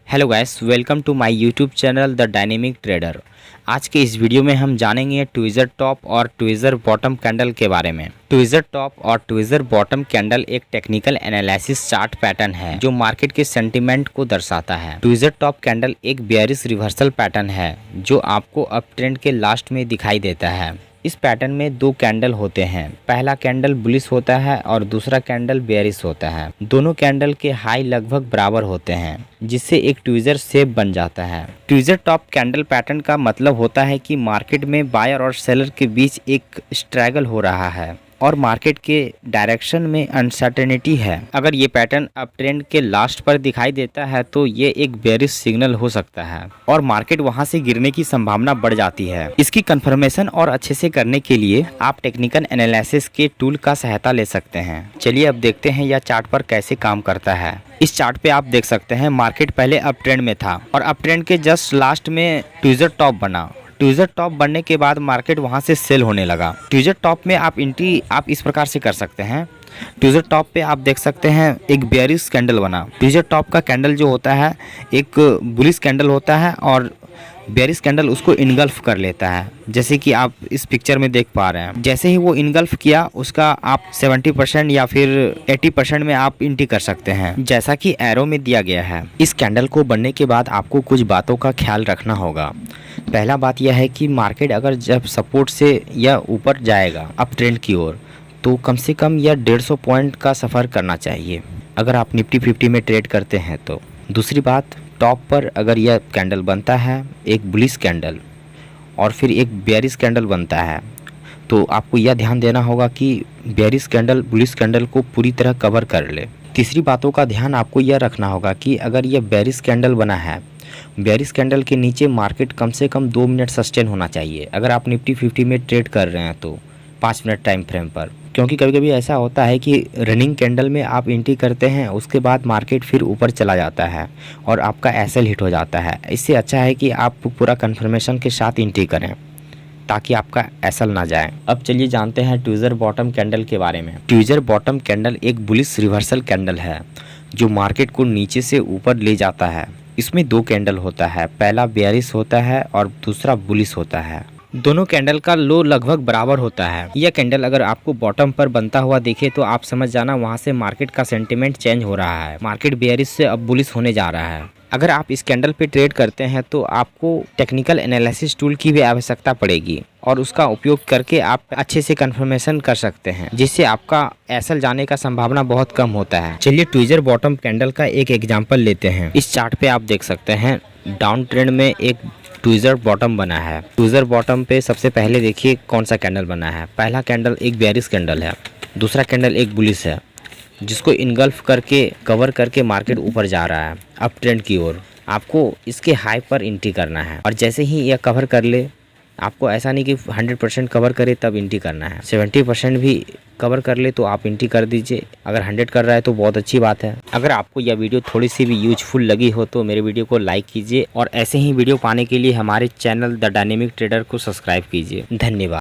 Hello guys, welcome to my YouTube channel the dynamic trader. आज के इस video में हम जानेंगे ट्विज़र टॉप और ट्विज़र बॉटम कैंडल के बारे में। ट्विज़र टॉप और ट्विज़र बॉटम कैंडल एक टेक्निकल एनालिसिस चार्ट पैटर्न है जो मार्केट के सेंटीमेंट को दर्शाता है। ट्विज़र टॉप कैंडल एक बेयरिश रिवर्सल पैटर्न है जो आपको अप ट्रेंड के लास्ट में दिखाई देता है। इस पैटर्न में दो कैंडल होते हैं, पहला कैंडल बुलिश होता है और दूसरा कैंडल बेयरिश होता है। दोनों कैंडल के हाई लगभग बराबर होते हैं जिससे एक ट्विज़र शेप बन जाता है। ट्विज़र टॉप कैंडल पैटर्न का मतलब होता है कि मार्केट में बायर और सेलर के बीच एक स्ट्रगल हो रहा है और मार्केट के डायरेक्शन में अनसर्टेनिटी है। अगर ये पैटर्न अप ट्रेंड के लास्ट पर दिखाई देता है तो ये एक बेयरिश सिग्नल हो सकता है और मार्केट वहां से गिरने की संभावना बढ़ जाती है। इसकी कंफर्मेशन और अच्छे से करने के लिए आप टेक्निकल एनालिसिस के टूल का सहायता ले सकते हैं। चलिए अब देखते हैं यह चार्ट पर कैसे काम करता है। इस चार्ट पे आप देख सकते हैं मार्केट पहले अप ट्रेंड में था और अप ट्रेंड के जस्ट लास्ट में ट्विज़र टॉप बना। ट्विज़र टॉप बनने के बाद मार्केट वहां से सेल होने लगा। ट्विज़र टॉप में आप एंट्री आप इस प्रकार से कर सकते हैं। ट्विज़र टॉप पे आप देख सकते हैं एक बेयरिश कैंडल बना। ट्विज़र टॉप का कैंडल जो होता है एक बुलिश कैंडल होता है और बेयरिश कैंडल उसको इनगल्फ कर लेता है, जैसे कि आप इस पिक्चर में देख पा रहे हैं। जैसे ही वो इनगल्फ किया उसका आप 70% या फिर 80% में आप एंट्री कर सकते हैं, जैसा कि एरो में दिया गया है। इस कैंडल को बनने के बाद आपको कुछ बातों का ख्याल रखना होगा। पहला बात यह है कि मार्केट अगर जब सपोर्ट से या ऊपर जाएगा अप ट्रेंड की ओर तो कम से कम यह 150 पॉइंट का सफ़र करना चाहिए अगर आप निफ्टी 50 में ट्रेड करते हैं तो। दूसरी बात, टॉप पर अगर यह कैंडल बनता है एक बुलिश कैंडल और फिर एक बेयरिश कैंडल बनता है तो आपको यह ध्यान देना होगा कि बेयरिश कैंडल बुलिश कैंडल को पूरी तरह कवर कर ले। तीसरी बातों का ध्यान आपको यह रखना होगा कि अगर यह बेयरिश कैंडल बना है, बेयरिश कैंडल के नीचे मार्केट कम से कम 2 मिनट सस्टेन होना चाहिए अगर आप निफ्टी 50 में ट्रेड कर रहे हैं तो 5 मिनट टाइम फ्रेम पर। क्योंकि कभी कभी ऐसा होता है कि रनिंग कैंडल में आप एंट्री करते हैं उसके बाद मार्केट फिर ऊपर चला जाता है और आपका एसएल हिट हो जाता है। इससे अच्छा है कि आप पूरा कंफर्मेशन के साथ एंट्री करें ताकि आपका एसएल ना जाए। अब चलिए जानते हैं ट्विज़र बॉटम कैंडल के बारे में। ट्विज़र बॉटम कैंडल एक बुलिश रिवर्सल कैंडल है जो मार्केट को नीचे से ऊपर ले जाता है। इसमें दो कैंडल होता है, पहला बेयरिश होता है और दूसरा बुलिश होता है। दोनों कैंडल का लो लगभग बराबर होता है। यह कैंडल अगर आपको बॉटम पर बनता हुआ दिखे तो आप समझ जाना वहां से मार्केट का सेंटीमेंट चेंज हो रहा है, मार्केट बेयरिश से अब बुलिश होने जा रहा है। अगर आप इस कैंडल पे ट्रेड करते हैं तो आपको टेक्निकल एनालिसिस टूल की भी आवश्यकता पड़ेगी और उसका उपयोग करके आप अच्छे से कंफर्मेशन कर सकते हैं जिससे आपका एसएल जाने का संभावना बहुत कम होता है। चलिए ट्विज़र बॉटम कैंडल का एक एग्जांपल लेते हैं। इस चार्ट पे आप देख सकते हैं डाउन ट्रेंड में एक ट्विज़र बॉटम बना है। ट्विज़र बॉटम पे सबसे पहले देखिए कौन सा कैंडल बना है। पहला कैंडल एक बेयरिश कैंडल है, दूसरा कैंडल एक बुलिश है जिसको इनगल्फ करके कवर करके मार्केट ऊपर जा रहा है अप ट्रेंड की ओर। आपको इसके हाई पर एंट्री करना है और जैसे ही यह कवर कर ले, आपको ऐसा नहीं कि 100% कवर करे तब एंट्री करना है, 70% भी कवर कर ले तो आप एंट्री कर दीजिए। अगर 100 कर रहा है तो बहुत अच्छी बात है। अगर आपको यह वीडियो थोड़ी सी भी यूजफुल लगी हो तो मेरे वीडियो को लाइक कीजिए और ऐसे ही वीडियो पाने के लिए हमारे चैनल द डायनेमिक ट्रेडर को सब्सक्राइब कीजिए। धन्यवाद।